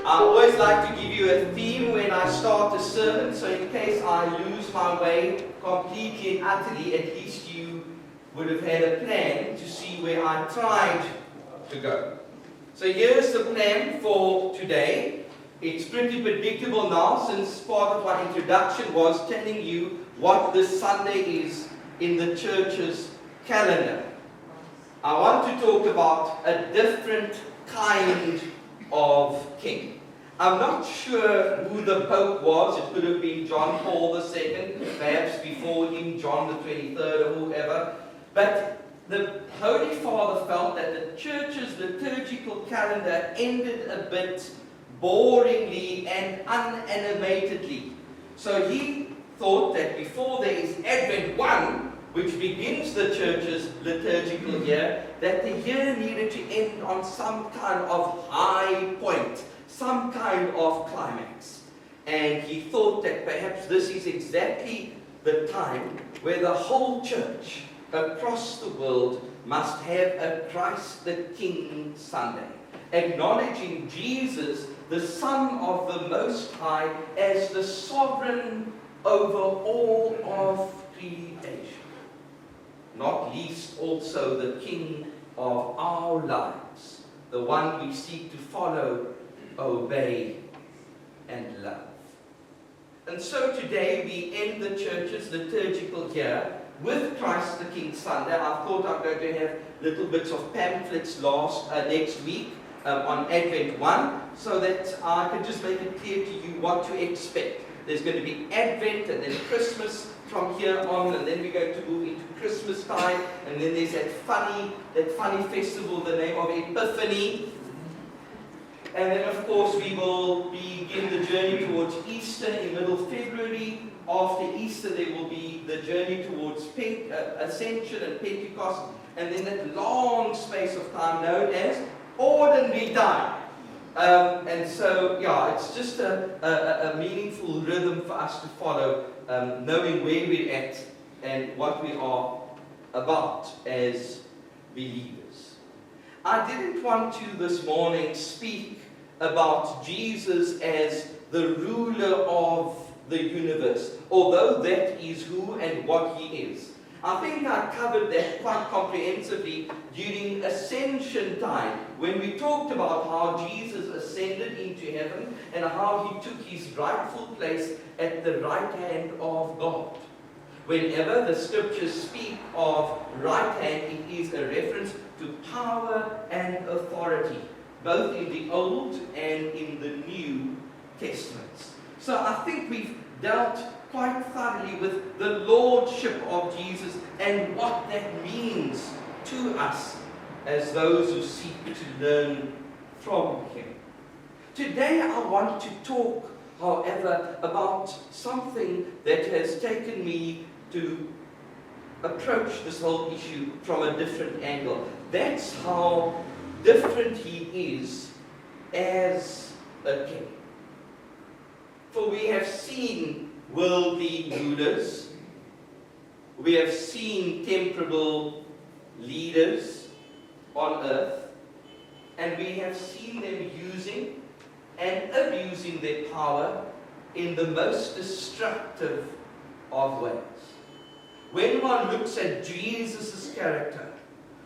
I always like to give you a theme when I start a sermon, so in case I lose my way completely and utterly, at least you would have had a plan to see where I tried to go. So here's the plan for today. It's pretty predictable now, since part of my introduction was telling you what this Sunday is in the church's calendar. I want to talk about a different kind of king. I'm not sure who the Pope was. It could have been John Paul II, perhaps before him John the 23rd or whoever. But the Holy Father felt that the church's liturgical calendar ended a bit boringly and unanimatedly. So he thought that before there is Advent 1, which begins the church's liturgical year, that the year needed to end on some kind of high point, some kind of climax. And he thought that perhaps this is exactly the time where the whole church across the world must have a Christ the King Sunday, acknowledging Jesus, the Son of the Most High, as the sovereign over all of creation. Not least also the King of our lives, the one we seek to follow, obey, and love. And so today we end the church's liturgical year with Christ the King Sunday. I thought I'm going to have little bits of pamphlets next week on Advent 1, so that I can just make it clear to you what to expect. There's going to be Advent and then Christmas from here on, and then we're going to move into Christmas time, and then there's that funny festival, the name of Epiphany. And then of course we will begin the journey towards Easter in middle February. After Easter there will be the journey towards Ascension and Pentecost, and then that long space of time known as ordinary time. And so, yeah, it's just a meaningful rhythm for us to follow, knowing where we're at and what we are about as believers. I didn't want to this morning speak about Jesus as the ruler of the universe, although that is who and what he is. I think I covered that quite comprehensively during Ascension time, when we talked about how Jesus ascended into heaven and how he took his rightful place at the right hand of God. Whenever the scriptures speak of right hand, it is a reference to power and authority, both in the Old and in the New Testaments. So I think we've dealt quite thoroughly with the lordship of Jesus and what that means to us as those who seek to learn from him. Today I want to talk, however, about something that has taken me to approach this whole issue from a different angle. That's how different he is as a king. For we have seen worldly rulers, we have seen temporal leaders on earth, and we have seen them using and abusing their power in the most destructive of ways. When one looks at Jesus' character,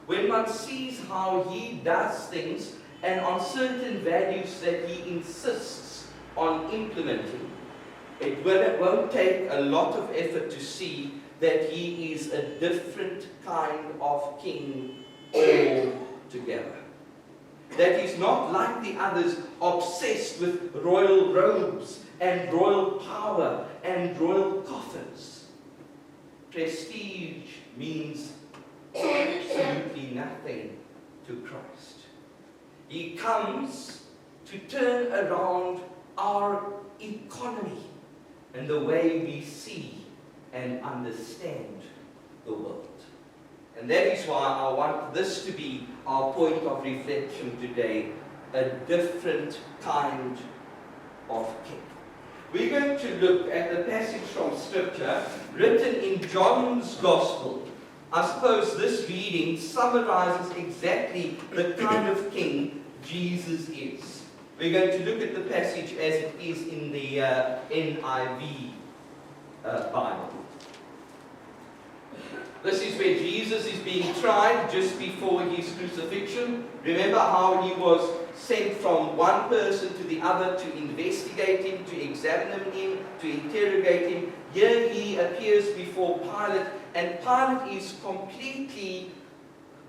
when one sees how he does things and on certain values that he insists on implementing, it won't take a lot of effort to see that he is a different kind of king altogether. That he's not like the others, obsessed with royal robes and royal power and royal coffers. Prestige means absolutely nothing to Christ. He comes to turn around our economy and the way we see and understand the world. And that is why I want this to be our point of reflection today, a different kind of king. We're going to look at the passage from Scripture written in John's Gospel. I suppose this reading summarizes exactly the kind of king Jesus is. We're going to look at the passage as it is in the NIV Bible. This is where Jesus is being tried just before his crucifixion. Remember how he was sent from one person to the other to investigate him, to examine him, to interrogate him. Here he appears before Pilate, and Pilate is completely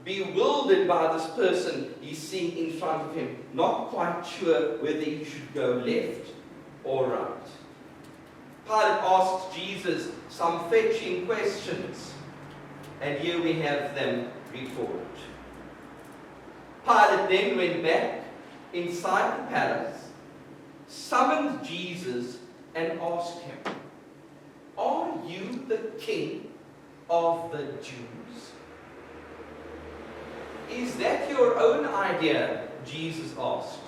bewildered by this person he's seeing in front of him, not quite sure whether he should go left or right. Pilate asks Jesus some fetching questions, and here we have them recorded. Pilate then went back inside the palace, summoned Jesus, and asked him, "Are you the king of the Jews?" "Is that your own idea?" Jesus asked.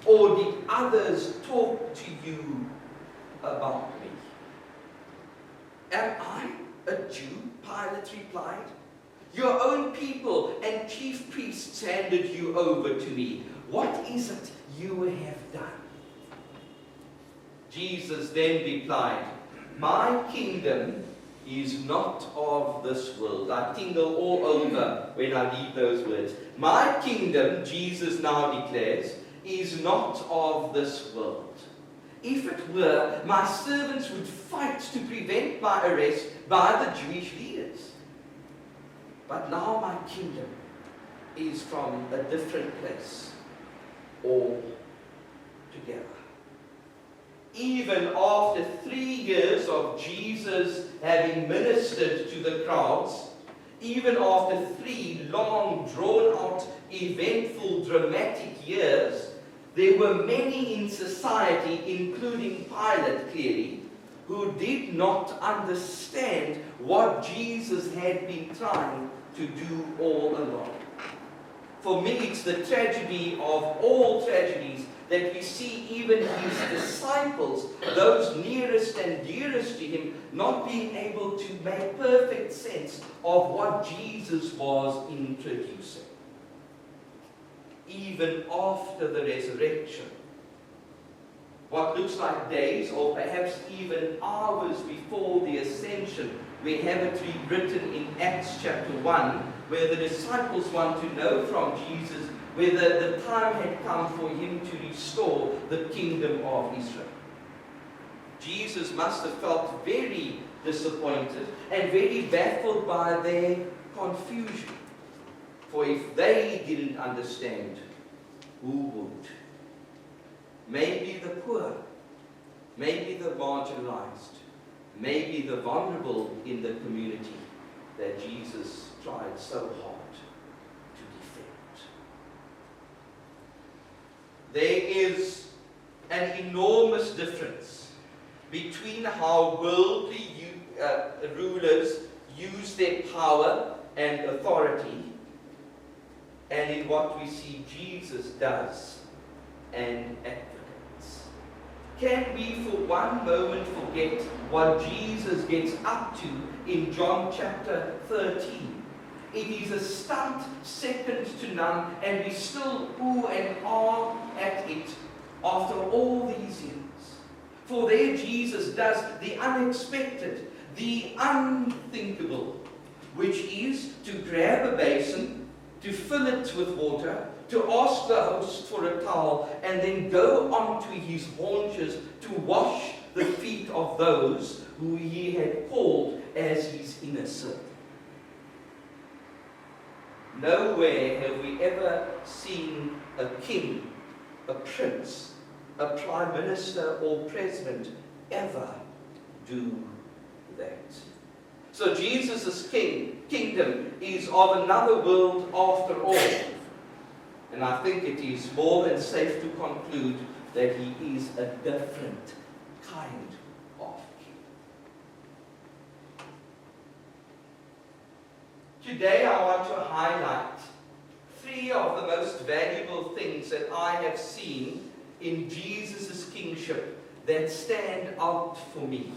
"Or did others talk to you about me?" "Am I a Jew?" Pilate replied. "Your own people and chief priests handed you over to me. What is it you have done?" Jesus then replied, "My kingdom is not of this world." I tingle all over when I read those words. My kingdom, Jesus now declares, is not of this world. If it were, my servants would fight to prevent my arrest by the Jewish leaders. But now my kingdom is from a different place altogether. Even after 3 years of Jesus having ministered to the crowds, even after 3 long, drawn-out, eventful, dramatic years, there were many in society, including Pilate clearly, who did not understand what Jesus had been trying to do all along. For me, it's the tragedy of all tragedies that we see even his disciples, those nearest and dearest to him, not being able to make perfect sense of what Jesus was introducing. Even after the resurrection, what looks like days or perhaps even hours before the ascension, we have it rewritten in Acts chapter 1, where the disciples want to know from Jesus whether the time had come for him to restore the kingdom of Israel. Jesus must have felt very disappointed and very baffled by their confusion. For if they didn't understand, who would? Maybe the poor, maybe the marginalized, maybe the vulnerable in the community that Jesus tried so hard to defend. There is an enormous difference between how worldly rulers use their power and authority and in what we see Jesus does and advocates. Can we for one moment forget what Jesus gets up to in John chapter 13? It is a stunt second to none, and we still ooh and ah at it after all these years. For there Jesus does the unexpected, the unthinkable, which is to grab a basin, to fill it with water, to ask the host for a towel, and then go onto his haunches to wash the feet of those who he had called as his inner circle. Nowhere have we ever seen a king, a prince, a prime minister or president ever do that. So Jesus' kingdom is of another world after all. And I think it is more than safe to conclude that he is a different kind of king. Today I want to highlight 3 of the most valuable things that I have seen in Jesus' kingship that stand out for me.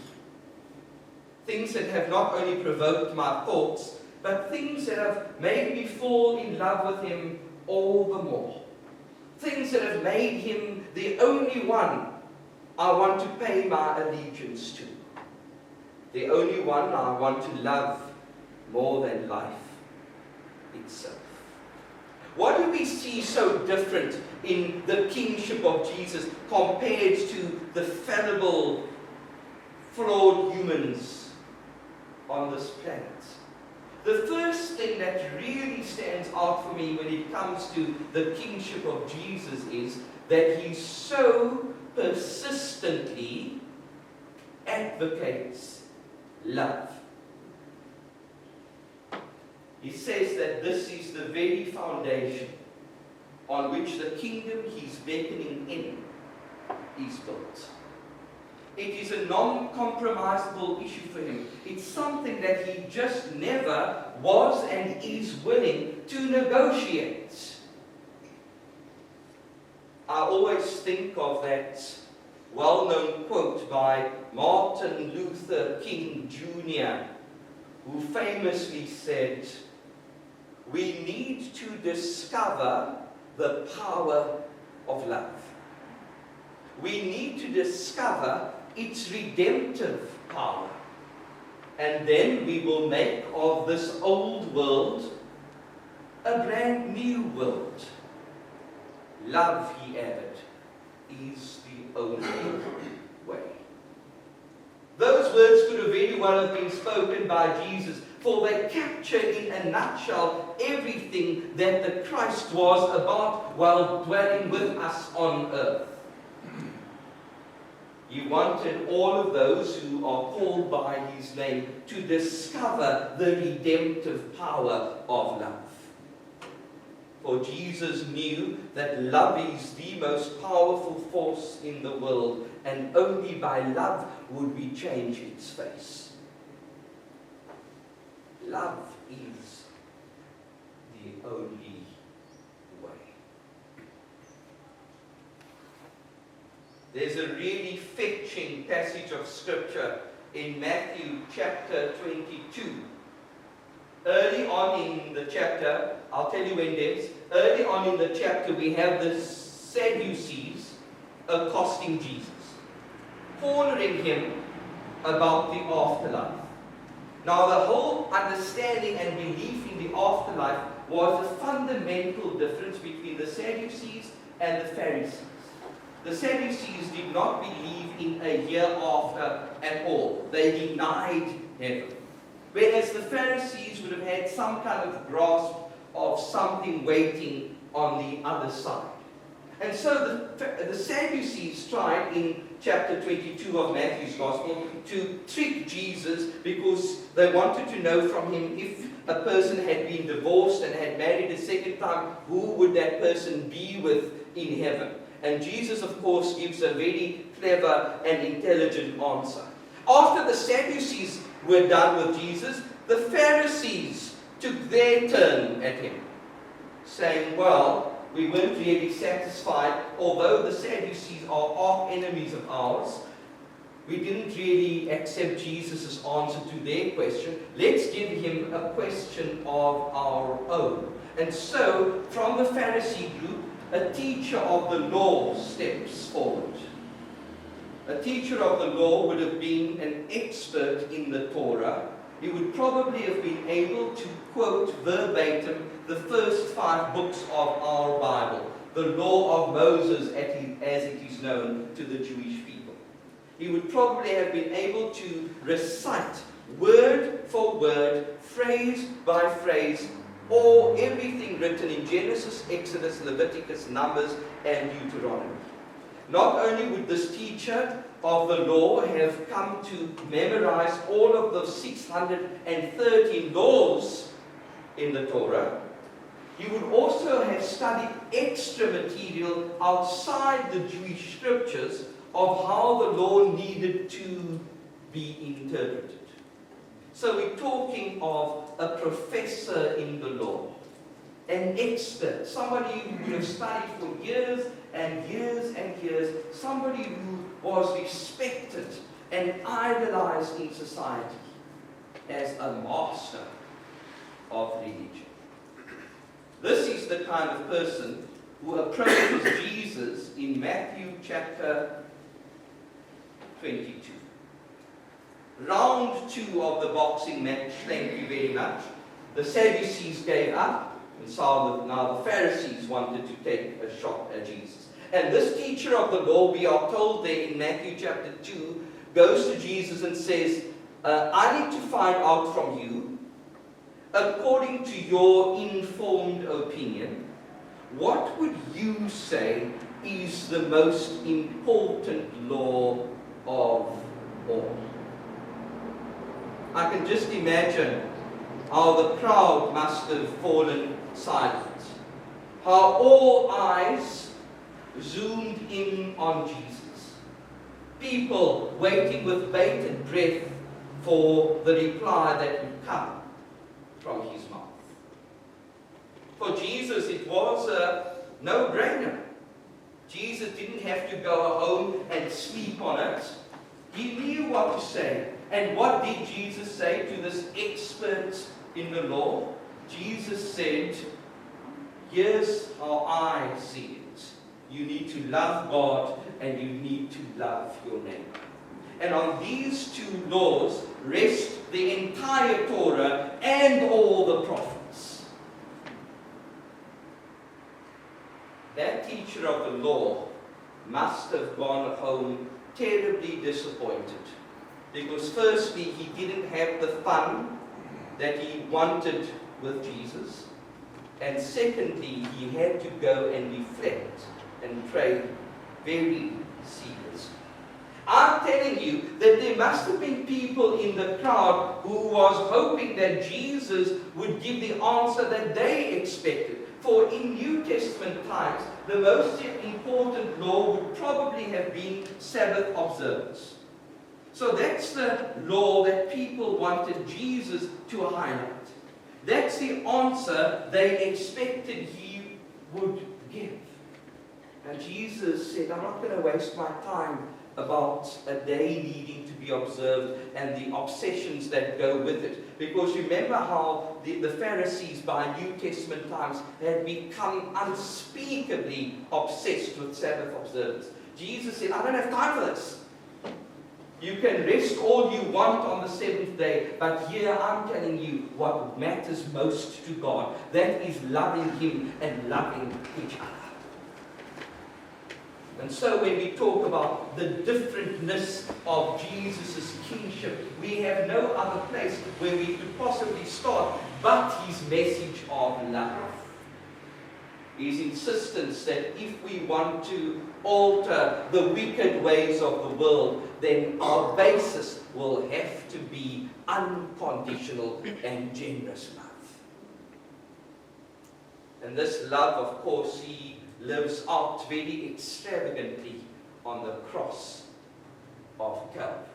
Things that have not only provoked my thoughts, but things that have made me fall in love with him all the more. things that have made him the only one I want to pay my allegiance to. The only one I want to love more than life itself. What do we see so different in the kingship of Jesus compared to the fallible, flawed humans on this planet? The first thing that really stands out for me when it comes to the kingship of Jesus is that he so persistently advocates love. He says that this is the very foundation on which the kingdom he's beckoning in is built. It is a non-compromisable issue for him. It's something that he just never was and is willing to negotiate. I always think of that well-known quote by Martin Luther King Jr., who famously said, "We need to discover the power of love. We need to discover its redemptive power. And then we will make of this old world a brand new world. Love," he added, "is the only way." Those words could have very well have been spoken by Jesus, for they capture in a nutshell everything that the Christ was about while dwelling with us on earth. He wanted all of those who are called by his name to discover the redemptive power of love. For Jesus knew that love is the most powerful force in the world, and only by love would we change its face. Love is the only way. There's a really fetching passage of scripture in Matthew chapter 22. Early on in the chapter, I'll tell you when it is, early on in the chapter we have the Sadducees accosting Jesus, cornering him about the afterlife. Now the whole understanding and belief in the afterlife was a fundamental difference between the Sadducees and the Pharisees. The Sadducees did not believe in a hereafter at all. They denied heaven. Whereas the Pharisees would have had some kind of grasp of something waiting on the other side. And so the Sadducees tried in chapter 22 of Matthew's Gospel to trick Jesus because they wanted to know from him if a person had been divorced and had married a second time, who would that person be with in heaven? And Jesus, of course, gives a very clever and intelligent answer. After the Sadducees were done with Jesus, the Pharisees took their turn at him, saying, well, we weren't really satisfied, although the Sadducees are arch enemies of ours, we didn't really accept Jesus' answer to their question. Let's give him a question of our own. And so, from the Pharisee group, a teacher of the law steps forward. A teacher of the law would have been an expert in the Torah. He would probably have been able to quote verbatim the first 5 books of our Bible, the law of Moses as it is known to the Jewish people. He would probably have been able to recite word for word, phrase by phrase, or everything written in Genesis, Exodus, Leviticus, Numbers, and Deuteronomy. Not only would this teacher of the law have come to memorize all of the 613 laws in the Torah, he would also have studied extra material outside the Jewish scriptures of how the law needed to be interpreted. So we're talking of a professor in the law, an expert, somebody who would have studied for years and years and years, somebody who was respected and idolized in society as a master of religion. This is the kind of person who approaches Jesus in Matthew chapter 22. Round 2 of the boxing match, thank you very much. The Sadducees gave up, and so now the Pharisees wanted to take a shot at Jesus. And this teacher of the law, we are told there in Matthew chapter 2, goes to Jesus and says, I need to find out from you, according to your informed opinion, what would you say is the most important law of all? I can just imagine how the crowd must have fallen silent, how all eyes zoomed in on Jesus, people waiting with bated breath for the reply that would come from his mouth. For Jesus, it was a no-brainer. Jesus didn't have to go home and sleep on it. He knew what to say. And what did Jesus say to this expert in the law? Jesus said, here's how I see it. You need to love God and you need to love your neighbor. And on these two laws rest the entire Torah and all the prophets. That teacher of the law must have gone home terribly disappointed. Because firstly, he didn't have the fun that he wanted with Jesus. And secondly, he had to go and reflect and pray very seriously. I'm telling you that there must have been people in the crowd who was hoping that Jesus would give the answer that they expected. For in New Testament times, the most important law would probably have been Sabbath observance. So that's the law that people wanted Jesus to highlight. That's the answer they expected he would give. And Jesus said, I'm not going to waste my time about a day needing to be observed and the obsessions that go with it. Because remember how the Pharisees by New Testament times had become unspeakably obsessed with Sabbath observance. Jesus said, I don't have time for this. You can rest all you want on the seventh day, but here I'm telling you what matters most to God. That is loving Him and loving each other. And so when we talk about the differentness of Jesus' kingship, we have no other place where we could possibly start but His message of love. His insistence that if we want to alter the wicked ways of the world, then our basis will have to be unconditional and generous love. And this love, of course, He lives out very extravagantly on the cross of Calvary.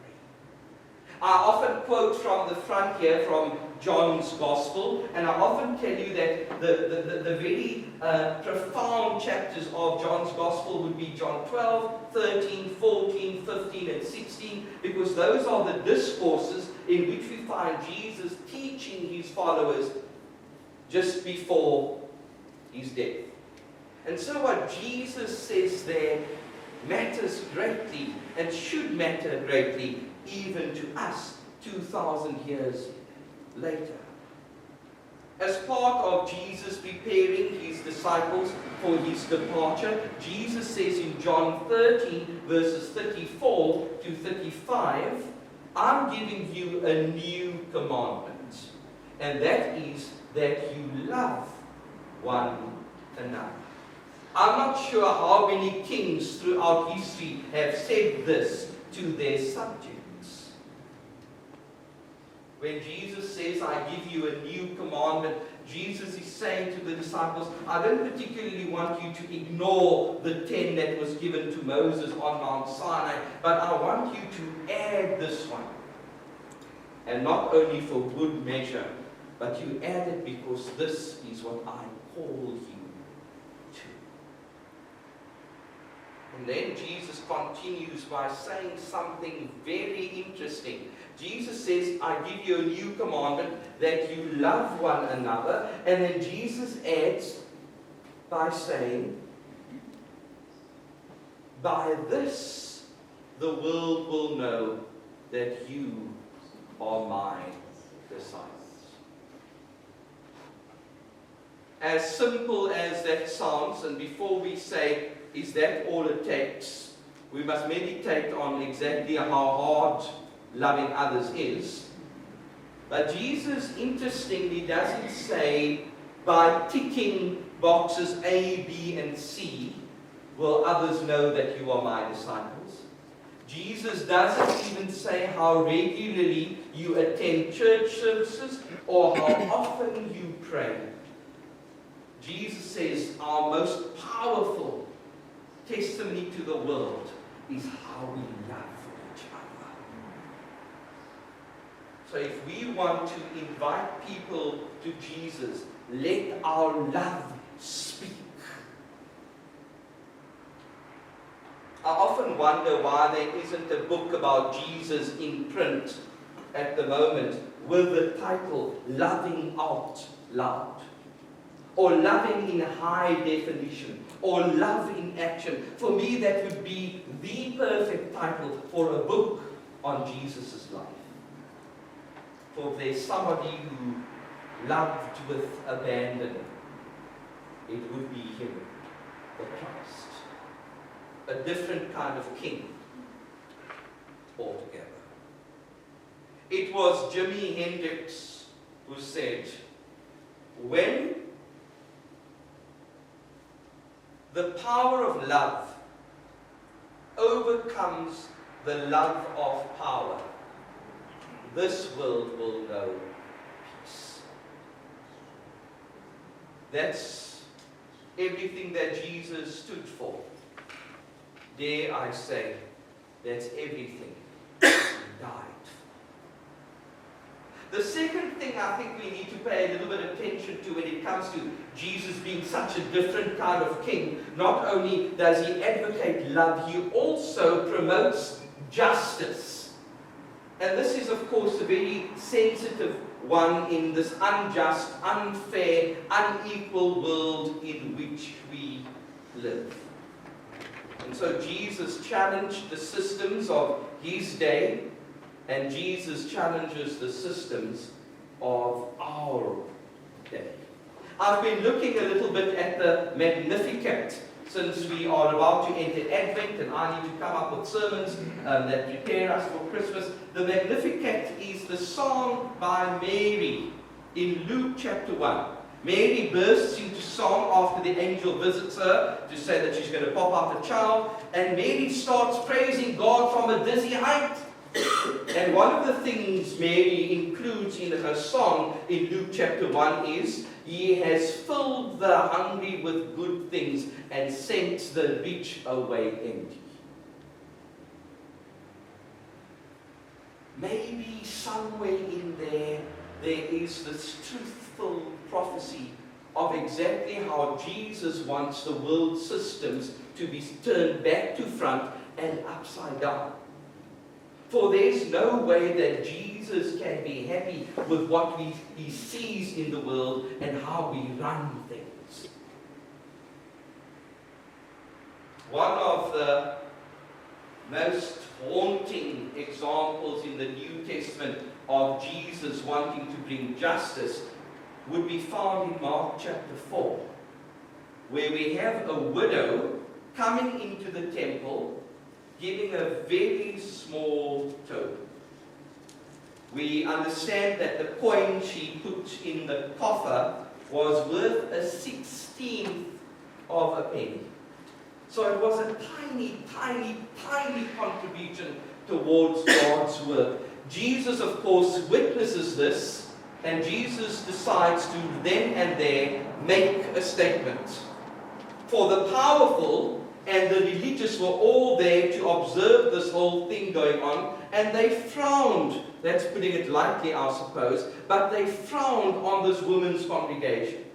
I often quote from the front here from John's Gospel, and I often tell you that the very profound chapters of John's Gospel would be John 12, 13, 14, 15, and 16, because those are the discourses in which we find Jesus teaching His followers just before His death. And so what Jesus says there matters greatly and should matter greatly even to us 2,000 years later. As part of Jesus preparing His disciples for His departure, Jesus says in John 13 verses 34 to 35, I'm giving you a new commandment, and that is that you love one another. I'm not sure how many kings throughout history have said this to their subjects. When Jesus says, I give you a new commandment, Jesus is saying to the disciples, I don't particularly want you to ignore the 10 that was given to Moses on Mount Sinai, but I want you to add this one. And not only for good measure, but you add it because this is what I call you. And then Jesus continues by saying something very interesting. Jesus says, I give you a new commandment that you love one another. And then Jesus adds by saying, by this the world will know that you are my disciples. As simple as that sounds, and before we say, is that all it takes, we must meditate on exactly how hard loving others is. But Jesus, interestingly, doesn't say, by ticking boxes A, B, and C, will others know that you are my disciples. Jesus doesn't even say how regularly you attend church services or how often you pray. Jesus says our most powerful testimony to the world is how we love each other. So if we want to invite people to Jesus, let our love speak. I often wonder why there isn't a book about Jesus in print at the moment with the title Loving Out Loud, or Loving in High Definition, or Love in Action. For me, that would be the perfect title for a book on Jesus' life. For if there's somebody who loved with abandon, it would be him, the Christ. A different kind of king altogether. It was Jimi Hendrix who said, when the power of love overcomes the love of power, this world will know peace. That's everything that Jesus stood for. Dare I say, that's everything he died for. The second thing I think we need to pay a little bit of attention to when it comes to Jesus being such a different kind of king, not only does he advocate love, he also promotes justice. And this is, of course, a very sensitive one in this unjust, unfair, unequal world in which we live. And so Jesus challenged the systems of his day, and Jesus challenges the systems of our day. I've been looking a little bit at the Magnificat, since we are about to enter Advent and I need to come up with sermons that prepare us for Christmas. The Magnificat is the song by Mary in Luke chapter 1. Mary bursts into song after the angel visits her to say that she's going to pop out a child, and Mary starts praising God from a dizzy height. And one of the things Mary includes in her song in Luke chapter 1 is, He has filled the hungry with good things and sent the rich away empty. Maybe somewhere in there is this truthful prophecy of exactly how Jesus wants the world systems to be turned back to front and upside down. For there's no way that Jesus can be happy with what he sees in the world and how we run things. One of the most haunting examples in the New Testament of Jesus wanting to bring justice would be found in Mark chapter 4, where we have a widow coming into the temple giving a very small token. We understand that the coin she put in the coffer was worth a 16th of a penny. So it was a tiny, tiny, tiny contribution towards God's work. Jesus, of course, witnesses this, and Jesus decides to then and there make a statement. For the powerful and the religious were all there to observe this whole thing going on, and they frowned. That's putting it lightly, I suppose, but they frowned on this woman's contribution,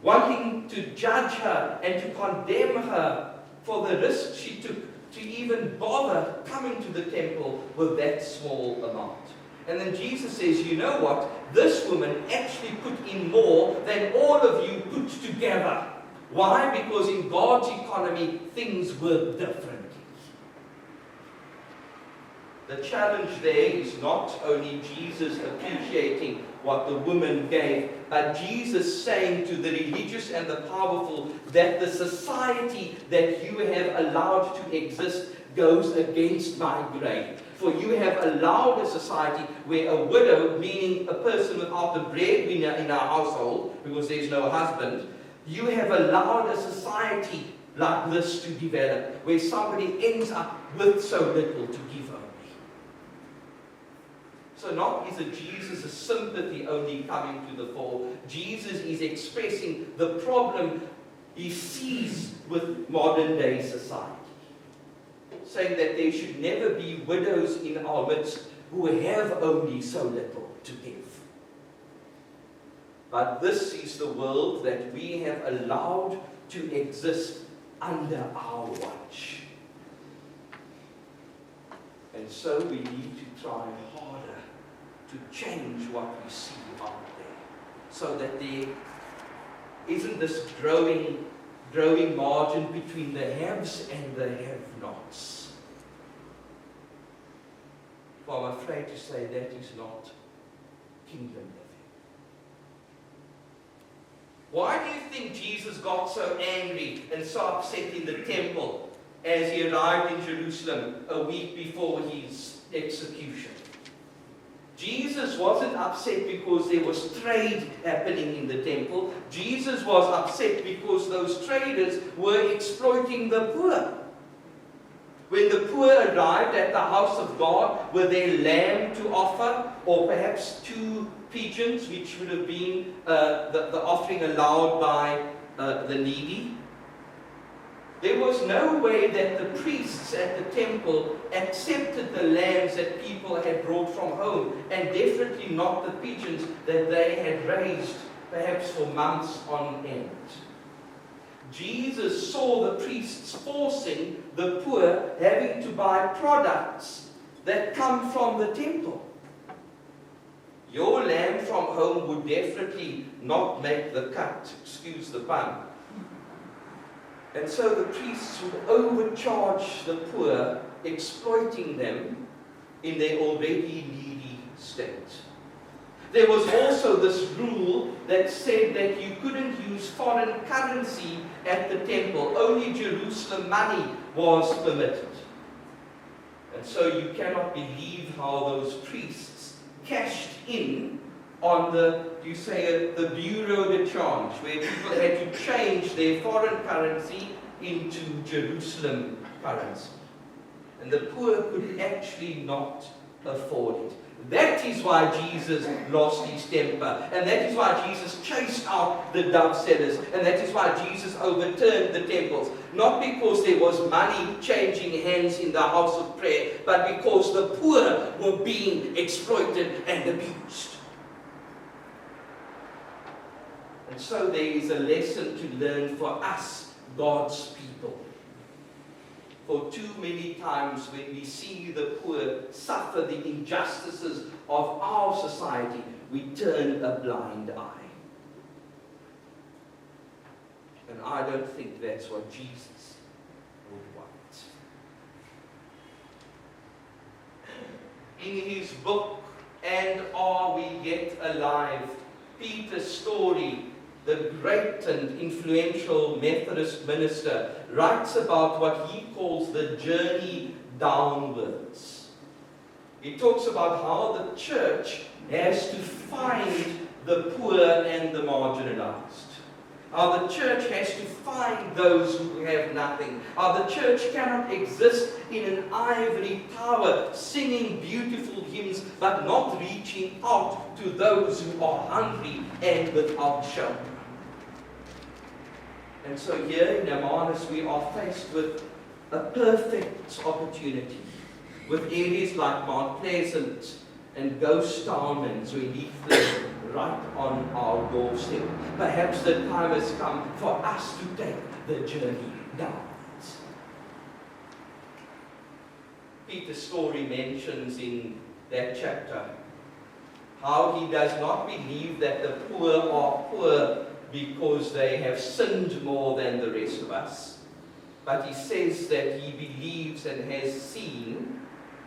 wanting to judge her and to condemn her for the risk she took to even bother coming to the temple with that small amount. And then Jesus says, you know what? This woman actually put in more than all of you put together. Why? Because in God's economy, things work differently. The challenge there is not only Jesus appreciating what the woman gave, but Jesus saying to the religious and the powerful that the society that you have allowed to exist goes against my grain. For you have allowed a society where a widow, meaning a person without the breadwinner in our household, because there's no husband, you have allowed a society like this to develop, where somebody ends up with so little to give away. So not is it Jesus' sympathy only coming to the fore. Jesus is expressing the problem he sees with modern day society, saying that there should never be widows in our midst who have only so little to give. But this is the world that we have allowed to exist under our watch. And so we need to try harder to change what we see out there, so that there isn't this growing margin between the haves and the have-nots. For I'm afraid to say that is not kingdom living. Why do you think Jesus got so angry and so upset in the temple as he arrived in Jerusalem a week before his execution? Jesus wasn't upset because there was trade happening in the temple. Jesus was upset because those traders were exploiting the poor. When the poor arrived at the house of God with their lamb to offer, or perhaps 2 pigeons, which would have been the offering allowed by the needy, there was no way that the priests at the temple accepted the lambs that people had brought from home, and definitely not the pigeons that they had raised perhaps for months on end. Jesus saw the priests forcing the poor having to buy products that come from the temple. Your lamb from home would definitely not make the cut, excuse the pun. And so the priests would overcharge the poor, exploiting them in their already needy state. There was also this rule that said that you couldn't use foreign currency at the temple. Only Jerusalem money was permitted. And so you cannot believe how those priests cashed in on the bureau de change, where people had to change their foreign currency into Jerusalem currency. And the poor could actually not afford it. That is why Jesus lost his temper. And that is why Jesus chased out the dove sellers. And that is why Jesus overturned the temples. Not because there was money changing hands in the house of prayer, but because the poor were being exploited and abused. And so there is a lesson to learn for us, God's people. For too many times when we see the poor suffer the injustices of our society, we turn a blind eye. And I don't think that's what Jesus would want. In his book, And Are We Yet Alive?, Peter's story, the great and influential Methodist minister, writes about what he calls the journey downwards. He talks about how the church has to find the poor and the marginalized. How the church has to find those who have nothing. How the church cannot exist in an ivory tower singing beautiful hymns but not reaching out to those who are hungry and without shelter. And so here in Hermanus we are faced with a perfect opportunity, with areas like Mount Pleasant and Ghost Town and Zuidifle right on our doorstep. Perhaps the time has come for us to take the journey downwards. Peter's story mentions in that chapter how he does not believe that the poor are poor because they have sinned more than the rest of us. But he says that he believes and has seen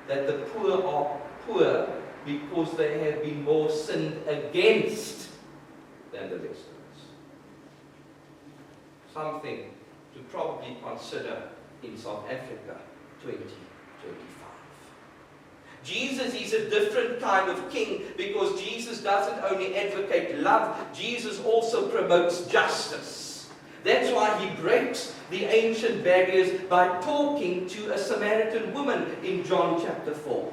that the poor are poor because they have been more sinned against than the rest of us. Something to probably consider in South Africa 2025. Jesus is a different kind of king because Jesus doesn't only advocate love, Jesus also promotes justice. That's why he breaks the ancient barriers by talking to a Samaritan woman in John chapter 4.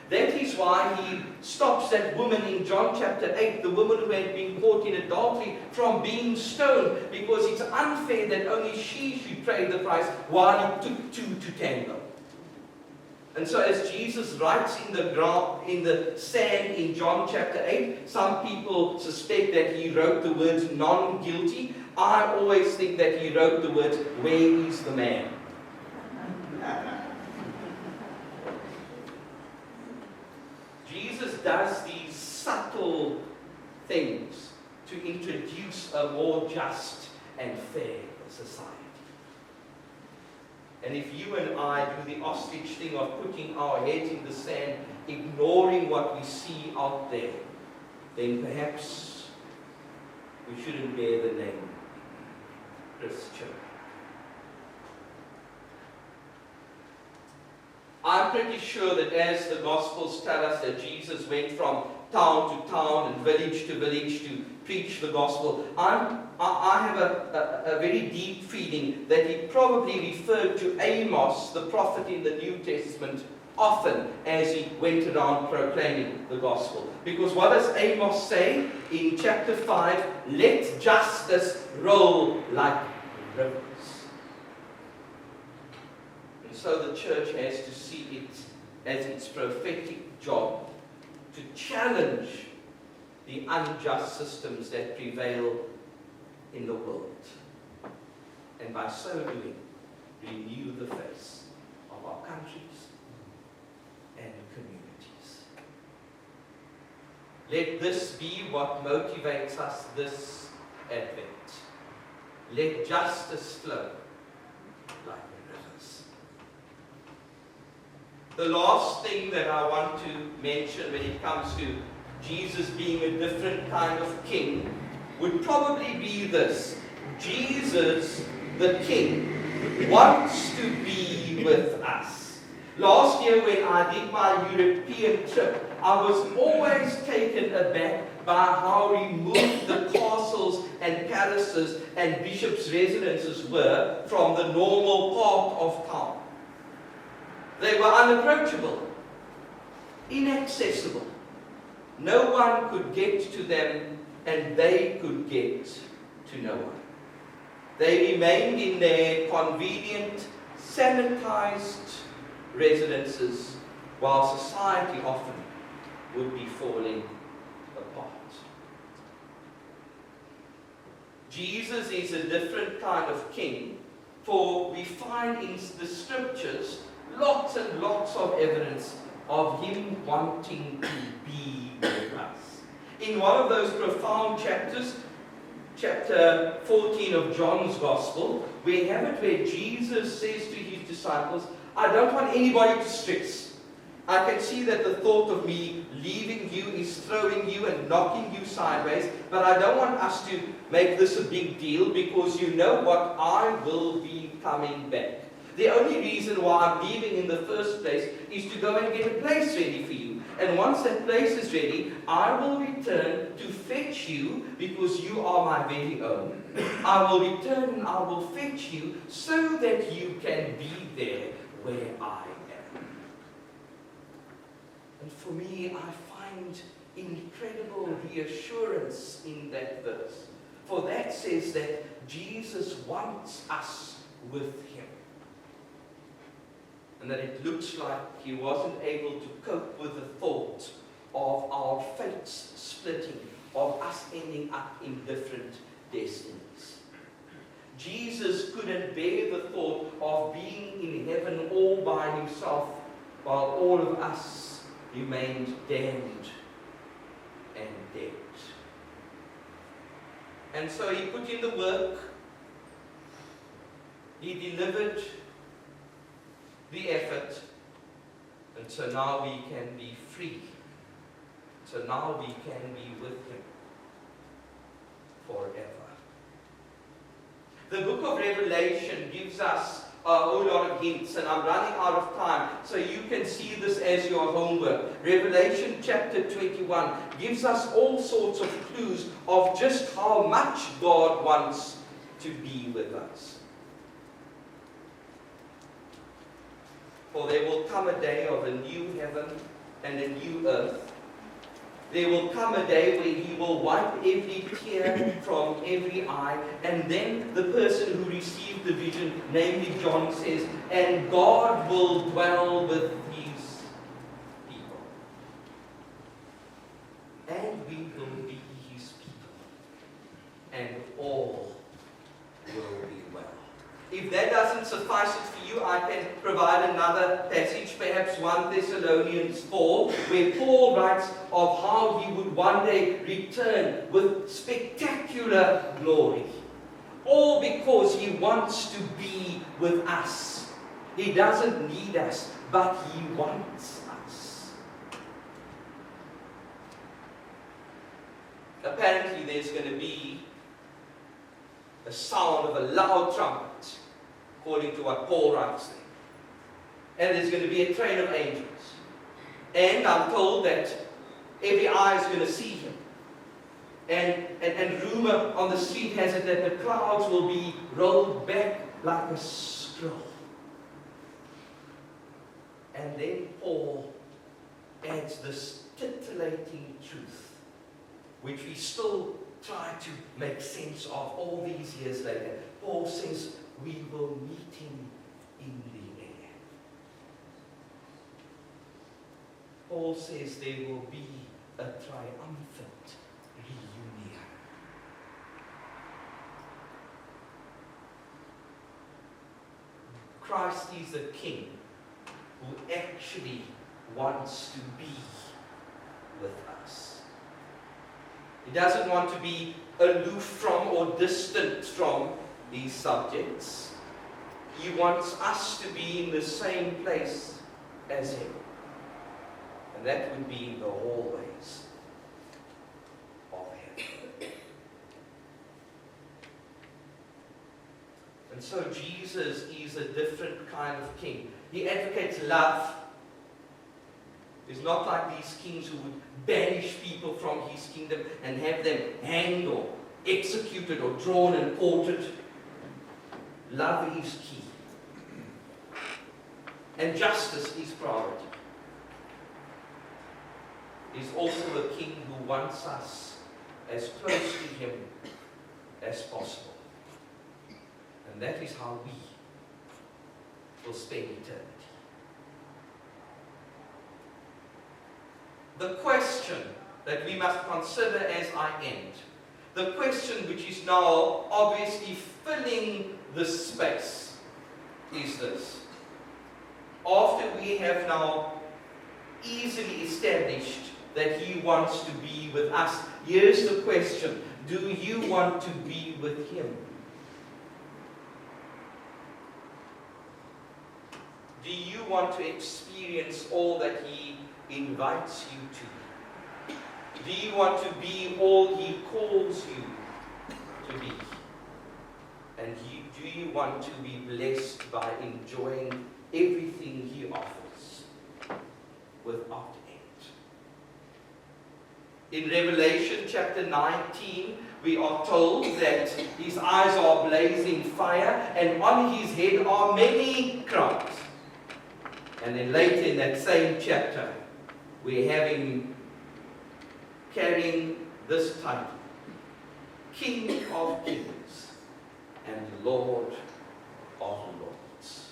That is why he stops that woman in John chapter 8, the woman who had been caught in adultery, from being stoned, because it's unfair that only she should pay the price while it took two to tango. And so as Jesus writes in the sand in John chapter 8, some people suspect that he wrote the words non-guilty. I always think that he wrote the words, where is the man? Jesus does these subtle things to introduce a more just and fair society. And if you and I do the ostrich thing of putting our heads in the sand, ignoring what we see out there, then perhaps we shouldn't bear the name Christian. I'm pretty sure that as the Gospels tell us that Jesus went from town to town and village to village to preach the Gospel, I have a very deep feeling that he probably referred to Amos, the prophet in the New Testament, often as he went around proclaiming the Gospel. Because what does Amos say in chapter 5? Let justice roll like rivers. So the church has to see it as its prophetic job to challenge the unjust systems that prevail in the world. And by so doing, renew the face of our countries and communities. Let this be what motivates us this Advent. Let justice flow like rivers. The last thing that I want to mention when it comes to Jesus being a different kind of king would probably be this. Jesus, the king, wants to be with us. Last year when I did my European trip, I was always taken aback by how removed the castles and palaces and bishops' residences were from the normal part of town. They were unapproachable, inaccessible. No one could get to them, and they could get to no one. They remained in their convenient, sanitized residences, while society often would be falling apart. Jesus is a different kind of king, for we find in the scriptures lots and lots of evidence of him wanting to be with us. In one of those profound chapters, chapter 14 of John's Gospel, we have it where Jesus says to his disciples, I don't want anybody to stress. I can see that the thought of me leaving you is throwing you and knocking you sideways, but I don't want us to make this a big deal, because you know what? I will be coming back. The only reason why I'm leaving in the first place is to go and get a place ready for you. And once that place is ready, I will return to fetch you, because you are my very own. I will return and I will fetch you so that you can be there where I am. And for me, I find incredible reassurance in that verse. For that says that Jesus wants us with him. And that it looks like he wasn't able to cope with the thought of our fates splitting, of us ending up in different destinies. Jesus couldn't bear the thought of being in heaven all by himself, while all of us remained damned and dead. And so he put in the work. He delivered the effort. And so now we can be free. So now we can be with him forever. The book of Revelation gives us a whole lot of hints, and I'm running out of time, so you can see this as your homework. Revelation chapter 21 gives us all sorts of clues of just how much God wants to be with us. For there will come a day of a new heaven and a new earth. There will come a day where he will wipe every tear from every eye. And then the person who received the vision, namely John, says, and God will dwell with his people. And we will be his people. And all will be well. If that doesn't suffice it for you, I can provide another passage, perhaps 1 Thessalonians 4, where Paul writes of how he would one day return with spectacular glory. All because he wants to be with us. He doesn't need us, but he wants us. Apparently there's going to be a sound of a loud trumpet, according to what Paul writes there. And there's going to be a train of angels. And I'm told that every eye is going to see him. And rumor on the street has it that the clouds will be rolled back like a scroll. And then Paul adds this titillating truth, which we still try to make sense of all these years later. Paul says, we will meet him in the air. Paul says there will be a triumphant reunion. Christ is the King who actually wants to be with us. He doesn't want to be aloof from or distant from these subjects. He wants us to be in the same place as him. And that would be in the hallways of heaven. And so Jesus is a different kind of king. He advocates love. He's not like these kings who would banish people from his kingdom and have them hanged or executed or drawn and quartered. Love is key. And justice is priority. He's also a king who wants us as close to him as possible. And that is how we will spend eternity. The question that we must consider as I end, the question which is now obviously filling this space, is this. After we have now easily established that he wants to be with us, here's the question. Do you want to be with him? Do you want to experience all that he invites you to? Do you want to be all he calls you to be? And do you want to be blessed by enjoying everything he offers without end? In Revelation chapter 19, we are told that his eyes are blazing fire, and on his head are many crowns. And then later in that same chapter, we have him carrying this title, King of Kings and Lord of Lords.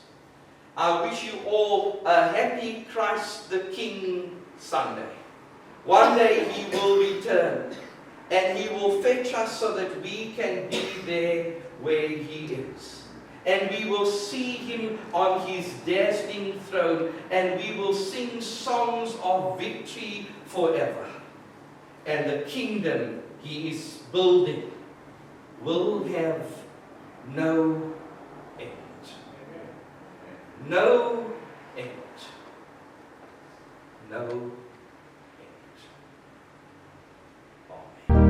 I wish you all a happy Christ the King Sunday. One day he will return, and he will fetch us so that we can be there where he is. And we will see him on his dazzling throne, and we will sing songs of victory forever. And the kingdom he is building will have no end. No end. No end. Amen.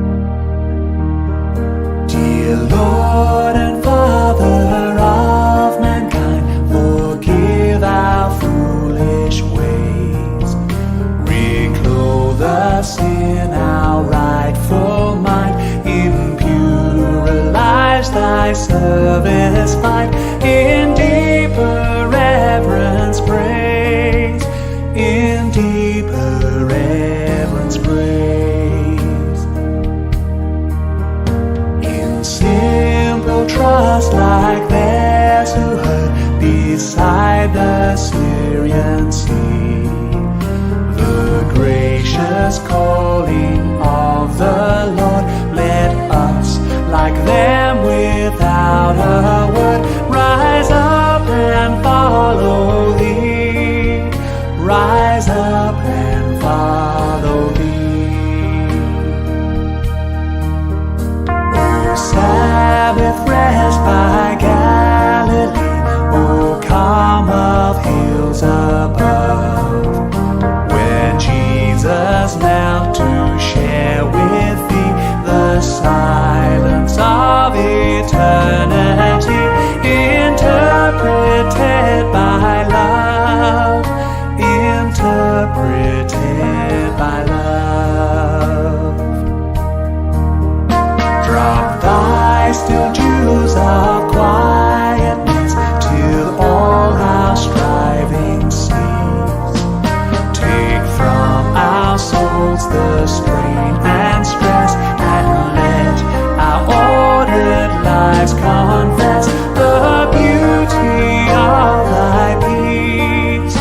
Dear Lord and Father of mankind, forgive our foolish ways. Reclothe us in our rightful mind. In purer lives thy service find. In deeper reverence praise. In deeper reverence praise. In simple trust like theirs who heard beside the Syrian sea the gracious calling of the Lord, let us like them without a word rise up and follow thee. Rise up and follow thee. O Sabbath rest by Galilee, O calm of hills above, when Jesus knelt to share with thee the silence of eternity, interpreted by love, interpreted by love. Drop thy still dews of quietness till all our striving cease. Take from our souls the strain and stress, and let our ordered lives confess the beauty of thy peace,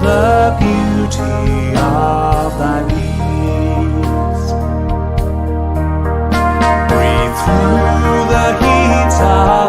the beauty of thy peace. Breathe through the heats of